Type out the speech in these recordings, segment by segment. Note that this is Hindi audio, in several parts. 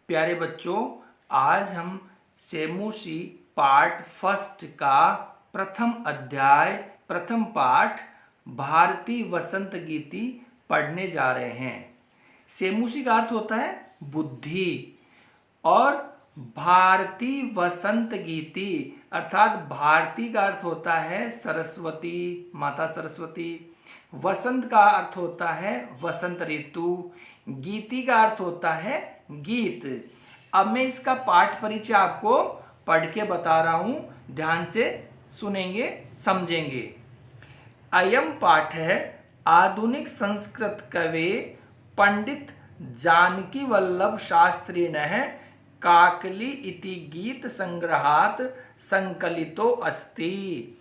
प्यारे बच्चों, आज हम सेमुसी पार्ट फर्स्ट का प्रथम अध्याय प्रथम पाठ भारतीय वसंत गीति पढ़ने जा रहे हैं। सेमुसी का अर्थ होता है बुद्धि और भारतीय वसंत गीति अर्थात भारती का अर्थ होता है सरस्वती, माता सरस्वती। वसंत का अर्थ होता है वसंत ऋतु। गीति का अर्थ होता है गीत। अब मैं इसका पाठ परिचय आपको पढ़ के बता रहा हूं, ध्यान से सुनेंगे, समझेंगे। अयम पाठ है आधुनिक संस्कृत कवि पंडित जानकी वल्लभ शास्त्रिणः काकली इति गीत संग्रहात संकलितो अस्ति।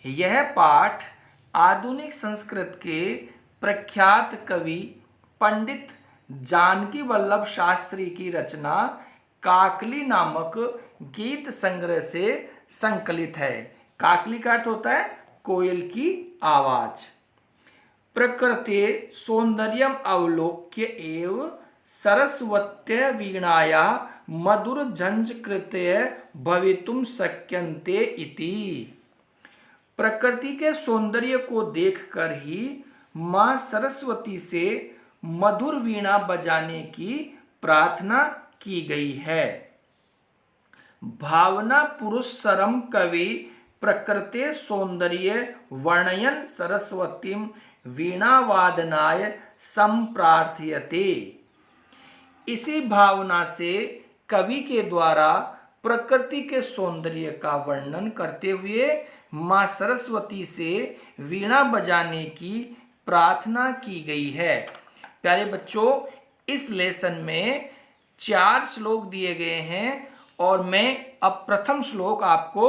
यह पाठ आधुनिक संस्कृत के प्रख्यात कवि पंडित जानकी वल्लभ शास्त्री की रचना काकली नामक गीत संग्रह से संकलित है। काकली का अर्थ होता है कोयल की आवाज। प्रकृते सौंदर्यम अवलोक्य एव सरस्वत्य वीणाया मधुर झंझकृत्य भवितुम शक्यन्ते इति। प्रकृति के सौंदर्य को देखकर ही मां सरस्वती से मधुर वीणा बजाने की प्रार्थना की गई है। भावना पुरुषरम कवि प्रकृते सौंदर्य वर्णयन सरस्वतीम वीणावादनाय संप्रार्थयते। इसी भावना से कवि के द्वारा प्रकृति के सौंदर्य का वर्णन करते हुए मां सरस्वती से वीणा बजाने की प्रार्थना की गई है। प्यारे बच्चों, इस लेसन में 4 श्लोक दिए गए हैं और मैं अब प्रथम श्लोक आपको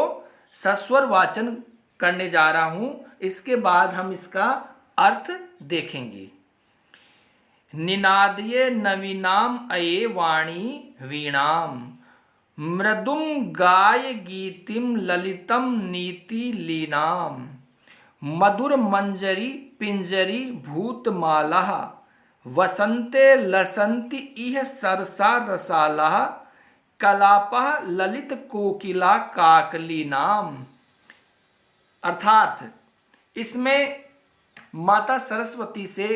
सस्वर वाचन करने जा रहा हूं। इसके बाद हम इसका अर्थ देखेंगे। निनादये नवीनाम अये वाणी वीणाम मृदुम गाय गीतिम ललितम नीति लीनाम मधुर मंजरी पिंजरी भूतमाला वसंते लसंति इह सरसा रसाला कलापः ललित कोकिला काकली नाम। अर्थात इसमें माता सरस्वती से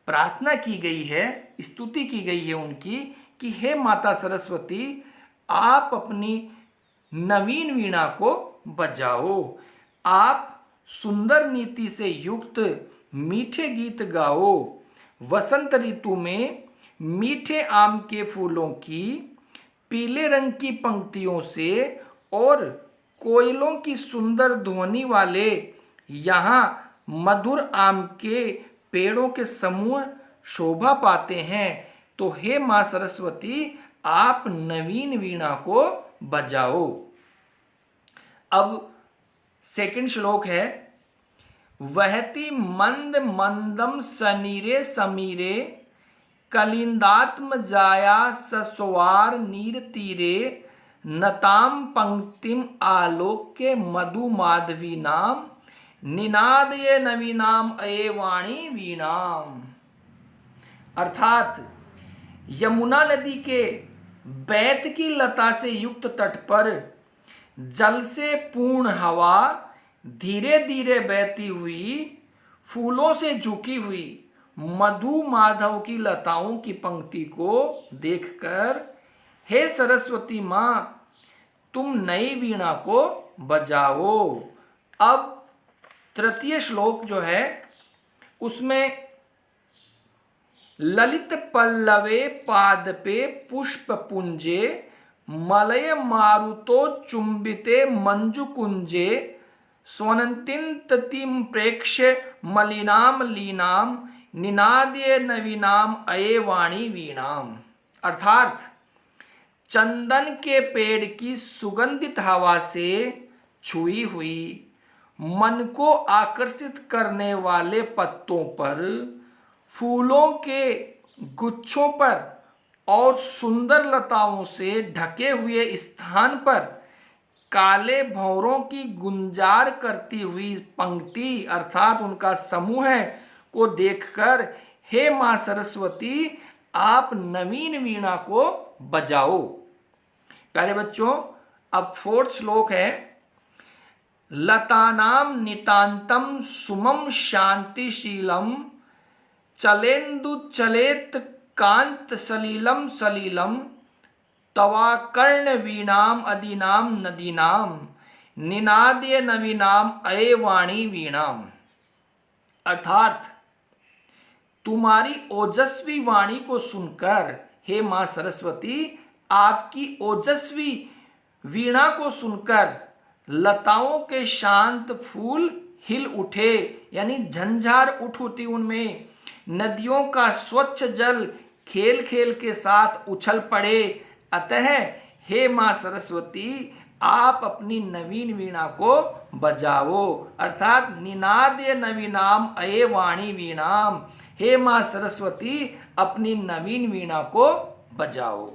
प्रार्थना की गई है, स्तुति की गई है उनकी कि हे माता सरस्वती, आप अपनी नवीन वीणा को बजाओ, आप सुंदर नीति से युक्त मीठे गीत गाओ। वसंत ऋतु में मीठे आम के फूलों की पीले रंग की पंक्तियों से और कोयलों की सुंदर ध्वनि वाले यहाँ मधुर आम के पेड़ों के समूह शोभा पाते हैं। तो हे माँ सरस्वती, आप नवीन वीणा को बजाओ। अब सेकंड श्लोक है, वहति मंद मंदम सनीरे समीरे कलिंदात्म जाया सस्वार नीर तीरे नताम पंक्तिम आलोक्य मधु माधवी नाम निनादये नवीनाम अये वाणी वीणाम। अर्थात यमुना नदी के बैत की लता से युक्त तट पर जल से पूर्ण हवा धीरे धीरे बहती हुई, फूलों से झुकी हुई मधु माधव की लताओं की पंक्ति को देखकर हे सरस्वती माँ, तुम नई वीणा को बजाओ। अब तृतीय श्लोक जो है उसमें ललित पल्लवे पादपे पुष्प पुंजे मलय मारुतो चुंबिते मंजु कुंजे स्वनंतिन ततिम प्रेक्ष्य मलिनाम लीनाम निनादये नवीनाम अये वाणी वीणाम। अर्थात चंदन के पेड़ की सुगंधित हवा से छुई हुई मन को आकर्षित करने वाले पत्तों पर, फूलों के गुच्छों पर और सुंदर लताओं से ढके हुए स्थान पर काले भंवरों की गुंजार करती हुई पंक्ति अर्थात उनका समूह है को देखकर हे मां सरस्वती, आप नवीन वीणा को बजाओ। प्यारे बच्चों, अब फोर्थ श्लोक है, लतानाम नितांतम सुमम शांतिशीलम चलेन्दु चलेत कांत सलीलम सलीलम तवा कर्ण वीणाम अदीनाम नदीनाम निनाद्य नवीनाम अये वाणी वीणाम। अर्थात तुम्हारी ओजस्वी वाणी को सुनकर हे मां सरस्वती, आपकी ओजस्वी वीणा को सुनकर लताओं के शांत फूल हिल उठे, यानी झंझार उठ उठी उनमें, नदियों का स्वच्छ जल खेल खेल के साथ उछल पड़े। अतः हे मां सरस्वती, आप अपनी नवीन वीणा को बजाओ। अर्थात निनाद्य नवीनाम अये वाणी वीणाम, हे मां सरस्वती अपनी नवीन वीणा को बजाओ।